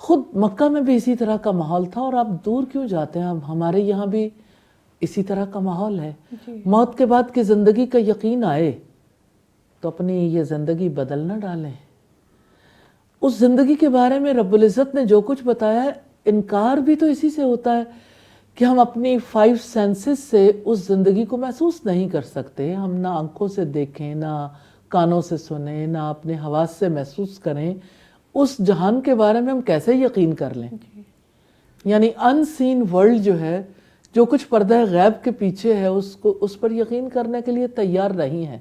خود مکہ میں بھی اسی طرح کا ماحول تھا، اور آپ دور کیوں جاتے ہیں، ہمارے یہاں بھی اسی طرح کا ماحول ہے. موت کے بعد کی زندگی کا یقین آئے تو اپنی یہ زندگی بدل نہ ڈالیں. اس زندگی کے بارے میں رب العزت نے جو کچھ بتایا ہے، انکار بھی تو اسی سے ہوتا ہے کہ ہم اپنی 5 سینسز سے اس زندگی کو محسوس نہیں کر سکتے. ہم نہ آنکھوں سے دیکھیں، نہ کانوں سے سنیں، نہ اپنے حواس سے محسوس کریں. اس جہان کے بارے میں ہم کیسے یقین کر لیں؟ یعنی ان سین ورلڈ جو ہے، جو کچھ پردہ غیب کے پیچھے ہے، اس پر یقین کرنے کے لیے تیار نہیں ہے.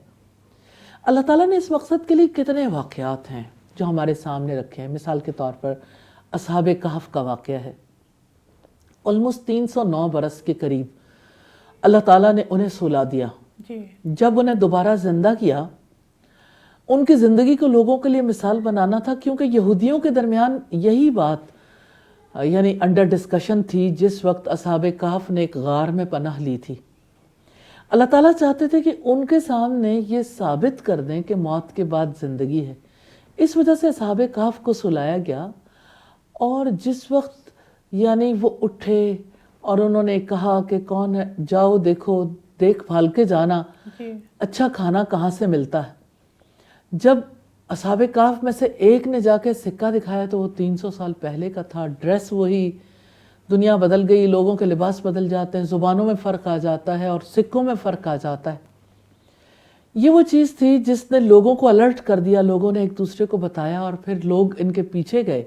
اللہ تعالیٰ نے اس مقصد کے لیے کتنے واقعات ہیں جو ہمارے سامنے رکھے ہیں. مثال کے طور پر اصحاب کہف کا واقعہ ہے. آلموسٹ 309 برس کے قریب اللہ تعالیٰ نے انہیں سلا دیا. جب انہیں دوبارہ زندہ کیا، ان کی زندگی کو لوگوں کے لیے مثال بنانا تھا، کیونکہ یہودیوں کے درمیان یہی بات یعنی انڈر ڈسکشن تھی جس وقت اصحاب کہف نے ایک غار میں پناہ لی تھی. اللہ تعالیٰ چاہتے تھے کہ ان کے سامنے یہ ثابت کر دیں کہ موت کے بعد زندگی ہے. اس وجہ سے اصحاب کہف کو سلایا گیا، اور جس وقت یعنی وہ اٹھے اور انہوں نے کہا کہ کون ہے، جاؤ دیکھو، دیکھ بھال کے جانا اچھا کھانا کہاں سے ملتا ہے. جب اصحاب کہف میں سے ایک نے جا کے سکہ دکھایا تو وہ 300 سال پہلے کا تھا. ڈریس وہی، دنیا بدل گئی، لوگوں کے لباس بدل جاتے ہیں، زبانوں میں فرق آ جاتا ہے اور سکوں میں فرق آ جاتا ہے. یہ وہ چیز تھی جس نے لوگوں کو الرٹ کر دیا. لوگوں نے ایک دوسرے کو بتایا اور پھر لوگ ان کے پیچھے گئے.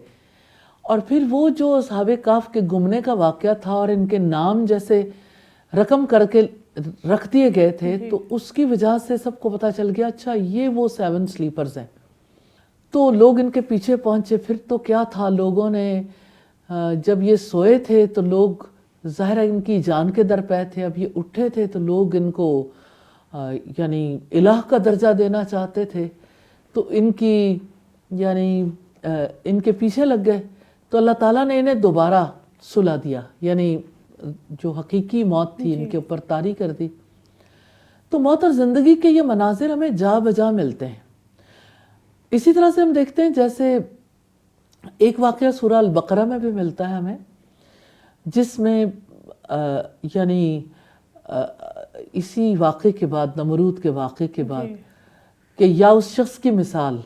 اور پھر وہ جو اصحاب کہف کے گمنے کا واقعہ تھا اور ان کے نام جیسے رقم کر کے رکھ دیے گئے تھے، تو اس کی وجہ سے سب کو پتا چل گیا اچھا یہ وہ 7 سلیپرز ہیں. تو لوگ ان کے پیچھے پہنچے. پھر تو کیا تھا، لوگوں نے جب یہ سوئے تھے تو لوگ ظاہر ہے ان کی جان کے در پہ تھے. اب یہ اٹھے تھے تو لوگ ان کو یعنی الہ کا درجہ دینا چاہتے تھے، تو ان کی یعنی ان کے پیچھے لگ گئے. تو اللہ تعالیٰ نے انہیں دوبارہ سلا دیا، یعنی جو حقیقی موت تھی ان کے اوپر طاری کر دی. تو موت اور زندگی کے یہ مناظر ہمیں جا بجا ملتے ہیں. اسی طرح سے ہم دیکھتے ہیں جیسے ایک واقعہ سورہ البقرہ میں بھی ملتا ہے ہمیں، جس میں یعنی اسی واقعے کے بعد، نمرود کے واقعے کے بعد، کہ یا اس شخص کی مثال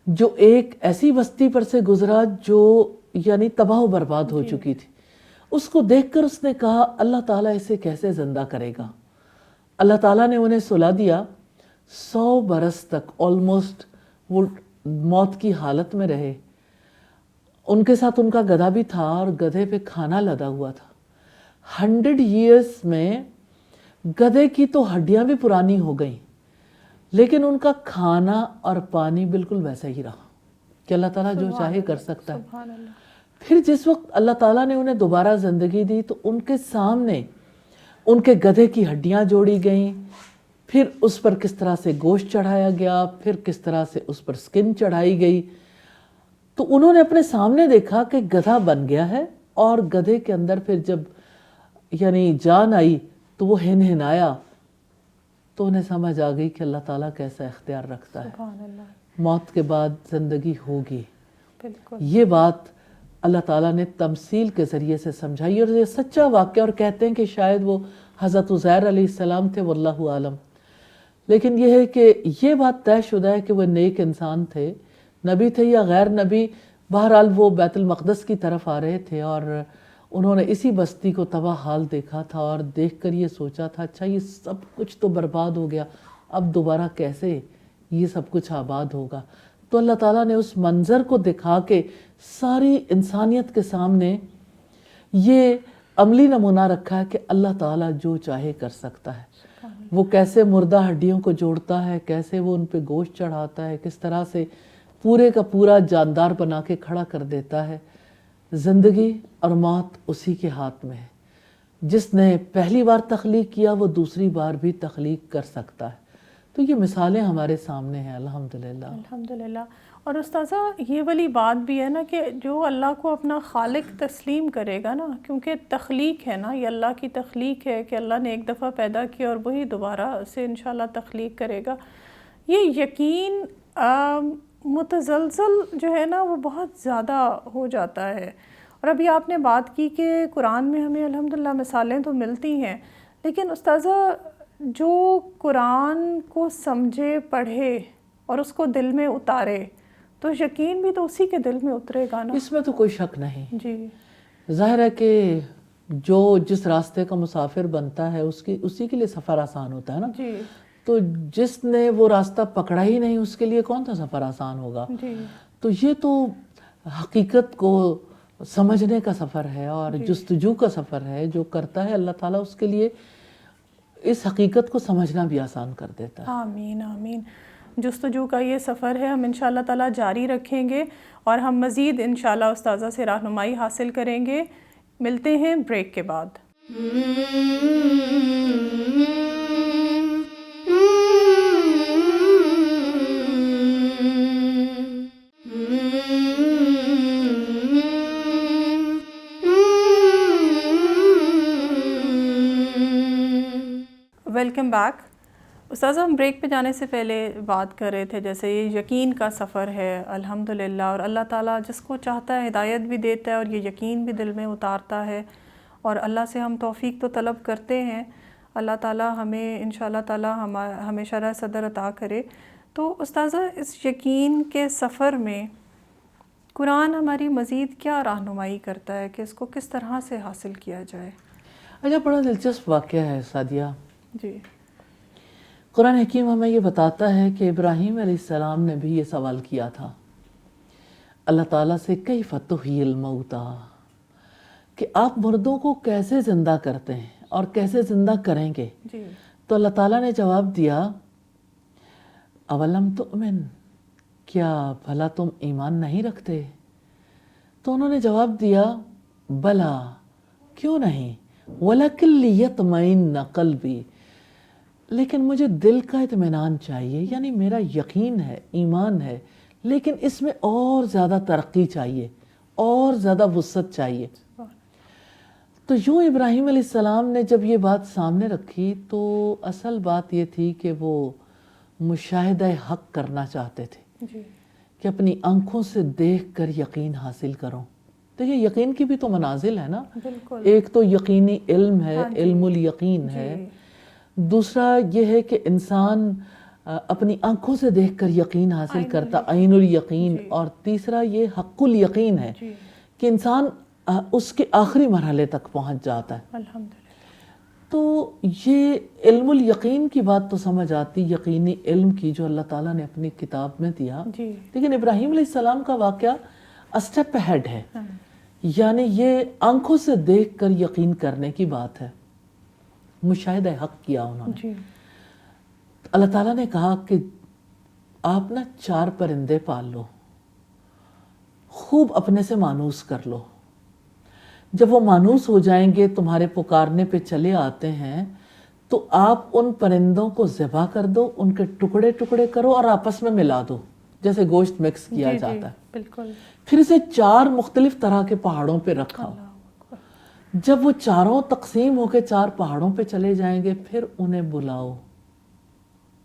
جو ایک ایسی بستی پر سے گزرا جو یعنی تباہ و برباد ہو چکی تھی. اس کو دیکھ کر اس نے کہا اللہ تعالیٰ اسے کیسے زندہ کرے گا. اللہ تعالیٰ نے انہیں سلا دیا. 100 برس تک آلموسٹ وہ موت کی حالت میں رہے. ان کے ساتھ ان کا گدھا بھی تھا اور گدھے پہ کھانا لدا ہوا تھا. 100 ایئرز میں گدھے کی تو ہڈیاں بھی پرانی ہو گئیں، لیکن ان کا کھانا اور پانی بالکل ویسا ہی رہا کہ اللہ تعالیٰ جو چاہے کر سکتا ہے. پھر جس وقت اللہ تعالیٰ نے انہیں دوبارہ زندگی دی تو ان کے سامنے ان کے گدھے کی ہڈیاں جوڑی گئیں. پھر اس پر کس طرح سے گوشت چڑھایا گیا، پھر کس طرح سے اس پر سکن چڑھائی گئی. تو انہوں نے اپنے سامنے دیکھا کہ گدھا بن گیا ہے، اور گدھے کے اندر پھر جب یعنی جان آئی تو وہ ہنہنایا. تو انہیں سمجھ آ گئی کہ اللہ تعالیٰ کیسا اختیار رکھتا ہے، موت کے بعد زندگی ہوگی. یہ بات اللہ تعالیٰ نے تمثیل کے ذریعے سے سمجھائی، اور یہ سچا واقعہ. اور کہتے ہیں کہ شاید وہ حضرت عزیر علیہ السلام تھے، واللہ عالم. لیکن یہ ہے کہ یہ بات طے شدہ ہے کہ وہ نیک انسان تھے، نبی تھے یا غیر نبی. بہرحال وہ بیت المقدس کی طرف آ رہے تھے اور انہوں نے اسی بستی کو تباہ حال دیکھا تھا، اور دیکھ کر یہ سوچا تھا اچھا یہ سب کچھ تو برباد ہو گیا، اب دوبارہ کیسے یہ سب کچھ آباد ہوگا. تو اللہ تعالیٰ نے اس منظر کو دکھا کے ساری انسانیت کے سامنے یہ عملی نمونہ رکھا ہے کہ اللہ تعالیٰ جو چاہے کر سکتا ہے. وہ کیسے مردہ ہڈیوں کو جوڑتا ہے، کیسے وہ ان پہ گوشت چڑھاتا ہے، کس طرح سے پورے کا پورا جاندار بنا کے کھڑا کر دیتا ہے. زندگی اور موت اسی کے ہاتھ میں ہے. جس نے پہلی بار تخلیق کیا وہ دوسری بار بھی تخلیق کر سکتا ہے. تو یہ مثالیں ہمارے سامنے ہیں الحمدللہ. الحمدللہ. اور استاذہ یہ والی بات بھی ہے نا کہ جو اللہ کو اپنا خالق تسلیم کرے گا نا، کیونکہ تخلیق ہے نا، یہ اللہ کی تخلیق ہے کہ اللہ نے ایک دفعہ پیدا کیا اور وہی دوبارہ سے انشاءاللہ تخلیق کرے گا. یہ یقین متزلزل جو ہے نا وہ بہت زیادہ ہو جاتا ہے. اور ابھی آپ نے بات کی کہ قرآن میں ہمیں الحمدللہ مثالیں تو ملتی ہیں، لیکن استاذہ جو قرآن کو سمجھے پڑھے اور اس کو دل میں اتارے تو یقین بھی تو اسی کے دل میں اترے گا نا. اس میں تو کوئی شک نہیں. جی ظاہر ہے کہ جو جس راستے کا مسافر بنتا ہے اسی کے لیے سفر آسان ہوتا ہے نا. جی تو جس نے وہ راستہ پکڑا ہی نہیں اس کے لیے کون سا سفر آسان ہوگا. جی تو یہ تو حقیقت کو سمجھنے کا سفر ہے اور جستجو کا سفر ہے. جو کرتا ہے اللہ تعالیٰ اس کے لیے اس حقیقت کو سمجھنا بھی آسان کر دیتا ہے. آمین آمین. جستجو کا یہ سفر ہے، ہم انشاءاللہ تعالیٰ جاری رکھیں گے اور ہم مزید انشاءاللہ استاذہ سے رہنمائی حاصل کریں گے. ملتے ہیں بریک کے بعد. Welcome back. استاذہ ہم بریک پہ جانے سے پہلے بات کر رہے تھے جیسے یہ یقین کا سفر ہے الحمدللہ، اور اللہ تعالیٰ جس کو چاہتا ہے ہدایت بھی دیتا ہے اور یہ یقین بھی دل میں اتارتا ہے، اور اللہ سے ہم توفیق تو طلب کرتے ہیں. اللہ تعالیٰ ہمیں انشاءاللہ تعالیٰ ہمیں شرح صدر عطا کرے. تو استاذہ اس یقین کے سفر میں قرآن ہماری مزید کیا رہنمائی کرتا ہے کہ اس کو کس طرح سے حاصل کیا جائے؟ اچھا، بڑا دلچسپ واقعہ ہے سعدیہ. جی. قرآن حکیم ہمیں یہ بتاتا ہے کہ ابراہیم علیہ السلام نے بھی یہ سوال کیا تھا اللہ تعالیٰ سے، کیف تحیی الموتیٰ، کہ آپ مردوں کو کیسے زندہ کرتے ہیں اور کیسے زندہ کریں گے. جی. تو اللہ تعالیٰ نے جواب دیا اولم تؤمن، کیا بھلا تم ایمان نہیں رکھتے؟ تو انہوں نے جواب دیا بلا، کیوں نہیں، وَلَكِنْ لِيَطْمَئِنَّ قَلْبِي، لیکن مجھے دل کا اطمینان چاہیے. یعنی میرا یقین ہے، ایمان ہے، لیکن اس میں اور زیادہ ترقی چاہیے، اور زیادہ وسعت چاہیے. تو یوں ابراہیم علیہ السلام نے جب یہ بات سامنے رکھی تو اصل بات یہ تھی کہ وہ مشاہدہ حق کرنا چاہتے تھے. جی. کہ اپنی آنکھوں سے دیکھ کر یقین حاصل کروں. تو یہ یقین کی بھی تو منازل ہے نا. بالکل. ایک تو یقینی علم ہے، علم الیقین ہے. دوسرا یہ ہے کہ انسان اپنی آنکھوں سے دیکھ کر یقین حاصل کرتا، عین الیقین. اور تیسرا یہ حق الیقین ہے کہ انسان اس کے آخری مرحلے تک پہنچ جاتا ہے. الحمدللہ. تو یہ علم الیقین کی بات تو سمجھ آتی، یقینی علم کی جو اللہ تعالیٰ نے اپنی کتاب میں دیا. لیکن ابراہیم علیہ السلام کا واقعہ اسٹیپ ہیڈ ہے. یعنی یہ آنکھوں سے دیکھ کر یقین کرنے کی بات ہے. مشاہدہ حق کیا انہوں نے. اللہ تعالیٰ نے کہا کہ آپ نا 4 پرندے پال لو، خوب اپنے سے مانوس کر لو. جب وہ مانوس ہو جائیں گے، تمہارے پکارنے پہ چلے آتے ہیں، تو آپ ان پرندوں کو ذبح کر دو، ان کے ٹکڑے ٹکڑے کرو اور آپس میں ملا دو جیسے گوشت مکس کیا جاتا ہے. بالکل. پھر اسے 4 مختلف طرح کے پہاڑوں پہ رکھا. جب وہ چاروں تقسیم ہو کے 4 پہاڑوں پہ چلے جائیں گے، پھر انہیں بلاؤ،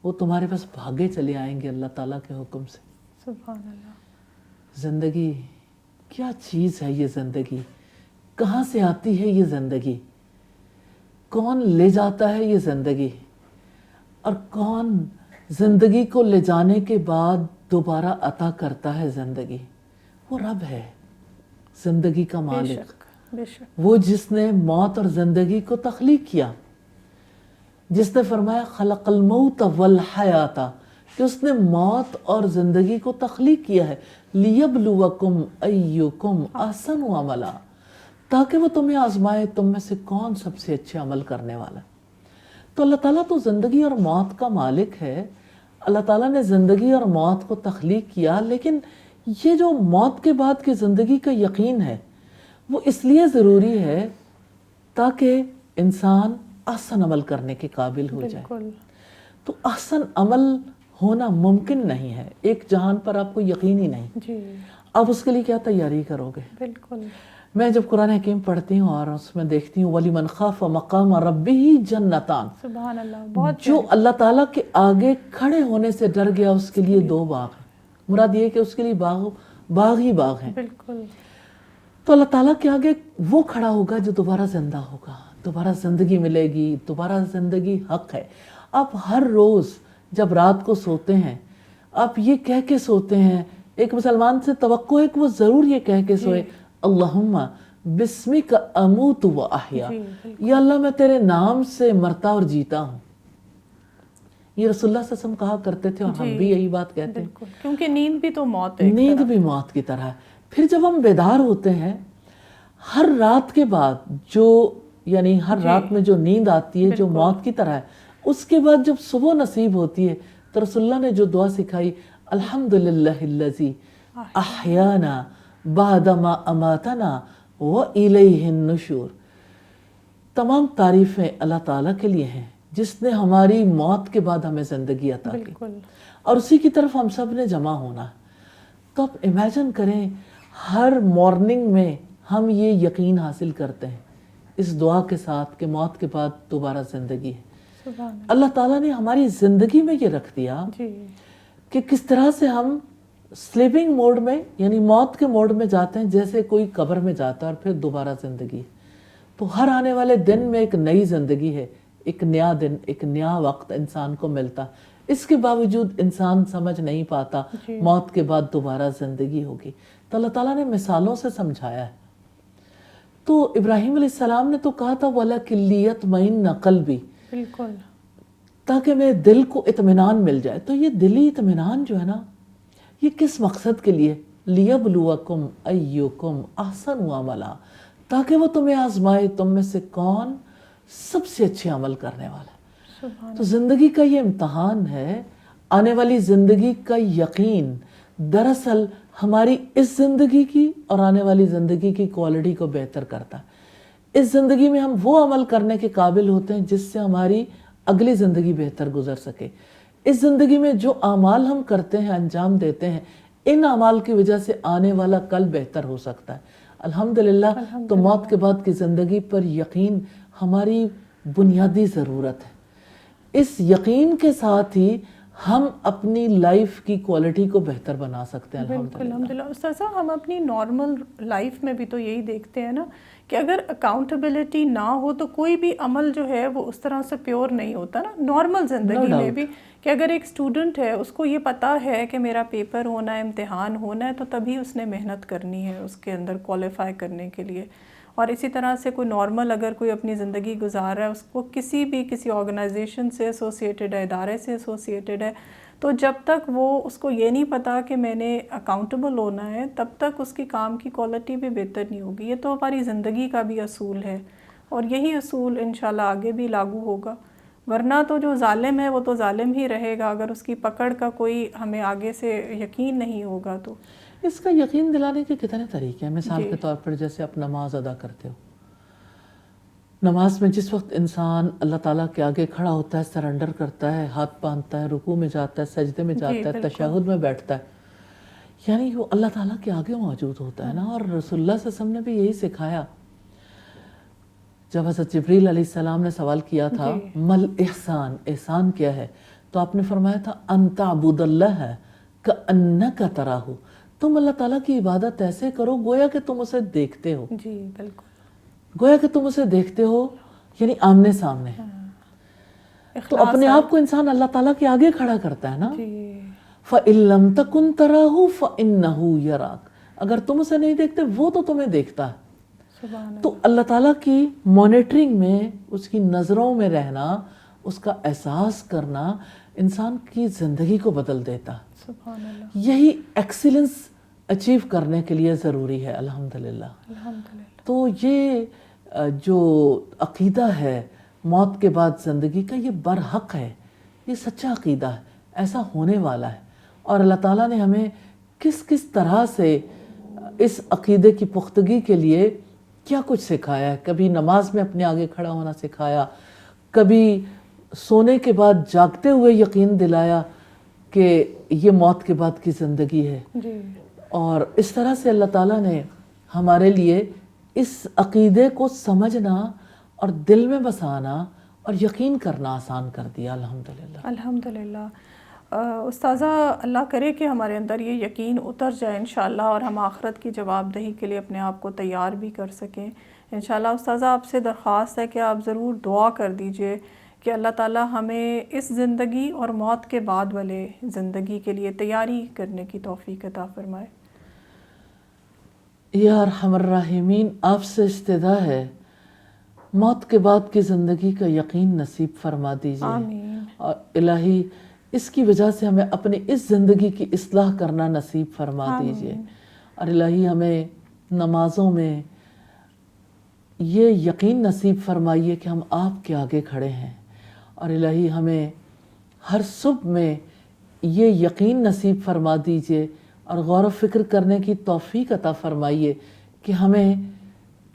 وہ تمہارے پاس بھاگے چلے آئیں گے اللہ تعالیٰ کے حکم سے. سبحان اللہ. زندگی کیا چیز ہے یہ زندگی؟ کہاں سے آتی ہے یہ زندگی؟ کون لے جاتا ہے یہ زندگی؟ اور کون زندگی کو لے جانے کے بعد دوبارہ عطا کرتا ہے زندگی؟ وہ رب ہے، زندگی کا مالک. وہ جس نے موت اور زندگی کو تخلیق کیا، جس نے فرمایا خلق الموت والحیات، کہ اس نے موت اور زندگی کو تخلیق کیا ہے. لیبلوکم ایکم احسن عملا، تاکہ وہ تمہیں آزمائے تم میں سے کون سب سے اچھے عمل کرنے والا. تو اللہ تعالیٰ تو زندگی اور موت کا مالک ہے. اللہ تعالیٰ نے زندگی اور موت کو تخلیق کیا، لیکن یہ جو موت کے بعد کی زندگی کا یقین ہے وہ اس لیے ضروری ہے تاکہ انسان احسن عمل کرنے کے قابل ہو جائے. تو احسن عمل ہونا ممکن نہیں ہے ایک جہان پر آپ کو یقین ہی نہیں. آپ اس کے لیے کیا تیاری کرو گے؟ بالکل. میں جب قرآن حکیم پڑھتی ہوں اور اس میں دیکھتی ہوں وَلِمَنْ خَافَ مَقَامَ رَبِّهِ جَنَّتَانِ، سبحان اللہ. بہت جو اللہ تعالیٰ کے آگے کھڑے ہونے سے ڈر گیا اس کے لیے 2 باغ ہیں. مراد یہ کہ اس کے لیے باغ ہی باغ ہیں. بالکل. تو اللہ تعالیٰ کے آگے وہ کھڑا ہوگا جو دوبارہ زندہ ہوگا, دوبارہ زندگی ملے گی, دوبارہ زندگی حق ہے. آپ ہر روز جب رات کو سوتے ہیں آپ یہ کہہ کے سوتے ہیں, ایک مسلمان سے توقع ہے کہ وہ ضرور یہ کہہ کے سوئے, اللہم بسمک اموت و احیا, یا اللہ میں تیرے نام سے مرتا اور جیتا ہوں. یہ رسول اللہ صلی اللہ علیہ وسلم کہا کرتے تھے, اور ہم بھی یہی بات کہتے ہیں. بالکل, کیونکہ نیند بھی تو موت ہے. نیند بھی موت کی طرح ہے. پھر جب ہم بیدار ہوتے ہیں ہر رات کے بعد, جو یعنی ہر رات میں جو نیند آتی ہے جو موت کی طرح ہے, اس کے بعد جب صبح نصیب ہوتی ہے تو رسول اللہ نے جو دعا سکھائی, الحمدللہ الذی احیانا بعد ما اماتنا وإلیہ النشور. تمام تعریفیں اللہ تعالیٰ کے لیے ہیں جس نے ہماری موت کے بعد ہمیں زندگی عطا کی, اور اسی کی طرف ہم سب نے جمع ہونا. تو آپ امیجن کریں ہر مارننگ میں ہم یہ یقین حاصل کرتے ہیں اس دعا کے ساتھ کہ موت کے بعد دوبارہ زندگی ہے. اللہ تعالیٰ نے ہماری زندگی میں یہ رکھ دیا کہ کس طرح سے ہم سلیپنگ موڈ میں یعنی موت کے موڈ میں جاتے ہیں, جیسے کوئی قبر میں جاتا ہے اور پھر دوبارہ زندگی. تو ہر آنے والے دن میں ایک نئی زندگی ہے, ایک نیا دن, ایک نیا وقت انسان کو ملتا. اس کے باوجود انسان سمجھ نہیں پاتا موت کے بعد دوبارہ زندگی ہوگی. تو اللہ تعالیٰ نے مثالوں سے سمجھایا ہے. تو ابراہیم علیہ السلام نے تو کہا تھا وَلَكِنْ لِيَطْمَئِنَّ قَلْبِي, بالکل, تاکہ میرے دل کو اطمینان مل جائے. تو یہ دلی اطمینان جو ہے نا, یہ کس مقصد کے لیے؟ لِيَبْلُوَكُمْ أَيُّكُمْ أَحْسَنُ عَمَلًا, تاکہ وہ تمہیں آزمائے تم میں سے کون سب سے اچھے عمل کرنے والا ہے. تو زندگی کا یہ امتحان ہے, آنے والی زندگی کا یقین دراصل ہماری اس زندگی کی اور آنے والی زندگی کی کوالٹی کو بہتر کرتا ہے. اس زندگی میں ہم وہ عمل کرنے کے قابل ہوتے ہیں جس سے ہماری اگلی زندگی بہتر گزر سکے. اس زندگی میں جو اعمال ہم کرتے ہیں, انجام دیتے ہیں, ان اعمال کی وجہ سے آنے والا کل بہتر ہو سکتا ہے. الحمدللہ. تو موت کے بعد کی زندگی پر یقین ہماری بنیادی ضرورت ہے. اس یقین کے ساتھ ہی ہم اپنی لائف کی کوالٹی کو بہتر بنا سکتے ہیں. الحمدللہ. استاذہ, ہم اپنی نارمل لائف میں بھی تو یہی دیکھتے ہیں نا کہ اگر اکاؤنٹیبلٹی نہ ہو تو کوئی بھی عمل جو ہے وہ اس طرح سے پیور نہیں ہوتا نا. نارمل زندگی میں بھی کہ اگر ایک اسٹوڈنٹ ہے, اس کو یہ پتا ہے کہ میرا پیپر ہونا ہے, امتحان ہونا ہے, تو تبھی اس نے محنت کرنی ہے اس کے اندر کوالیفائی کرنے کے لیے. اور اسی طرح سے کوئی نارمل اگر کوئی اپنی زندگی گزار رہا ہے, اس کو کسی آرگنائزیشن سے ایسوسیٹڈ ہے, ادارے سے ایسوسیٹڈ ہے, تو جب تک وہ اس کو یہ نہیں پتا کہ میں نے اکاؤنٹیبل ہونا ہے, تب تک اس کی کام کی کوالٹی بھی بہتر نہیں ہوگی. یہ تو ہماری زندگی کا بھی اصول ہے, اور یہی اصول انشاءاللہ آگے بھی لاگو ہوگا. ورنہ تو جو ظالم ہے وہ تو ظالم ہی رہے گا اگر اس کی پکڑ کا کوئی ہمیں آگے سے یقین نہیں ہوگا. تو اس کا یقین دلانے کے کتنے طریقے ہیں. مثال کے طور پر جیسے آپ نماز ادا کرتے ہو, نماز میں جس وقت انسان اللہ تعالیٰ کے آگے کھڑا ہوتا ہے, سرنڈر کرتا ہے, ہاتھ باندھتا ہے, رکوع میں جاتا ہے, سجدے میں جاتا ہے, تشہد میں بیٹھتا ہے, یعنی وہ اللہ تعالیٰ کے آگے موجود ہوتا ہے نا. اور رسول اللہ صلی اللہ علیہ وسلم نے بھی یہی سکھایا. جب حضرت جبریل علیہ السلام نے سوال کیا تھا مل احسان, احسان کیا ہے, تو آپ نے فرمایا تھا ان تعبد اللہ کأنک تراہ, تم اللہ تعالیٰ کی عبادت ایسے کرو گویا کہ تم اسے دیکھتے ہو. جی بالکل, گویا کہ تم اسے دیکھتے ہو, یعنی آمنے سامنے. تو اپنے آپ کو انسان اللہ تعالیٰ کے آگے کھڑا کرتا ہے نا. فَإِن لَمْ تَكُنْ تَرَاهُ فَإِنَّهُ يَرَاكَ, اگر تم اسے نہیں دیکھتے وہ تو تمہیں دیکھتا ہے. تو اللہ تعالیٰ کی مانیٹرنگ میں, اس کی نظروں میں رہنا, اس کا احساس کرنا انسان کی زندگی کو بدل دیتا. یہی ایکسیلنس اچیو کرنے کے لیے ضروری ہے. الحمدللہ. تو یہ جو عقیدہ ہے موت کے بعد زندگی کا, یہ برحق ہے, یہ سچا عقیدہ ہے, ایسا ہونے والا ہے. اور اللہ تعالیٰ نے ہمیں کس کس طرح سے اس عقیدے کی پختگی کے لیے کیا کچھ سکھایا ہے. کبھی نماز میں اپنے آگے کھڑا ہونا سکھایا, کبھی سونے کے بعد جاگتے ہوئے یقین دلایا کہ یہ موت کے بعد کی زندگی ہے. اور اس طرح سے اللہ تعالیٰ نے ہمارے لیے اس عقیدے کو سمجھنا اور دل میں بسانا اور یقین کرنا آسان کر دیا. الحمدللہ. الحمدللہ. استاذہ اللہ کرے کہ ہمارے اندر یہ یقین اتر جائے انشاءاللہ اور ہم آخرت کی جواب دہی کے لیے اپنے آپ کو تیار بھی کر سکیں انشاءاللہ۔ استاذہ آپ سے درخواست ہے کہ آپ ضرور دعا کر دیجئے کہ اللہ تعالی ہمیں اس زندگی اور موت کے بعد والے زندگی کے لیے تیاری کرنے کی توفیق عطا فرمائے۔ یا ارحم الراحمین، آپ سے استدعا ہے موت کے بعد کی زندگی کا یقین نصیب فرما دیجئے، آمین۔ اور الہی اس کی وجہ سے ہمیں اپنی اس زندگی کی اصلاح کرنا نصیب فرما دیجئے، اور الہی ہمیں نمازوں میں یہ یقین نصیب فرمائیے کہ ہم آپ کے آگے کھڑے ہیں، اور الہی ہمیں ہر صبح میں یہ یقین نصیب فرما دیجئے اور غور و فکر کرنے کی توفیق عطا فرمائیے کہ ہمیں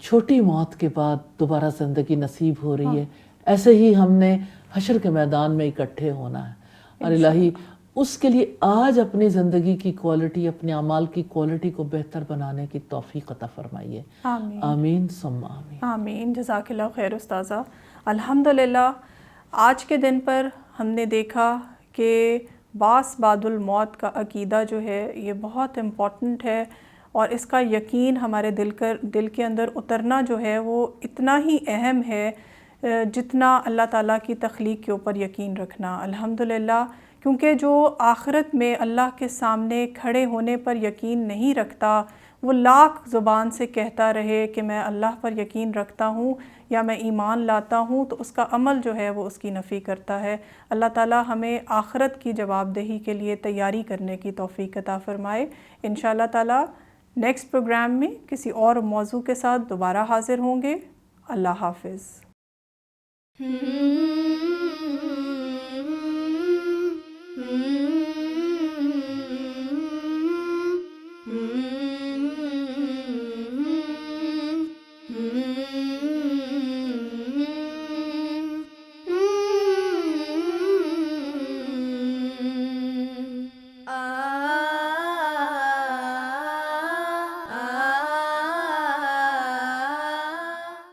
چھوٹی موت کے بعد دوبارہ زندگی نصیب ہو رہی ہے، ایسے ہی ہم نے حشر کے میدان میں اکٹھے ہونا ہے، اور الہی اس کے لیے آج اپنی زندگی کی کوالٹی، اپنے اعمال کی کوالٹی کو بہتر بنانے کی توفیق عطا فرمائیے۔ آمین آمین ثم آمین۔ آمین۔ جزاک اللہ خیر استاذہ۔ الحمدللہ آج کے دن پر ہم نے دیکھا کہ باس بعد الموت کا عقیدہ جو ہے یہ بہت امپورٹنٹ ہے، اور اس کا یقین ہمارے دل کے اندر اترنا جو ہے وہ اتنا ہی اہم ہے جتنا اللہ تعالیٰ کی تخلیق کے اوپر یقین رکھنا۔ الحمدللہ، کیونکہ جو آخرت میں اللہ کے سامنے کھڑے ہونے پر یقین نہیں رکھتا، وہ لاکھ زبان سے کہتا رہے کہ میں اللہ پر یقین رکھتا ہوں یا میں ایمان لاتا ہوں، تو اس کا عمل جو ہے وہ اس کی نفی کرتا ہے۔ اللہ تعالیٰ ہمیں آخرت کی جواب دہی کے لیے تیاری کرنے کی توفیق عطا فرمائے۔ انشاءاللہ تعالیٰ نیکسٹ پروگرام میں کسی اور موضوع کے ساتھ دوبارہ حاضر ہوں گے۔ اللہ حافظ۔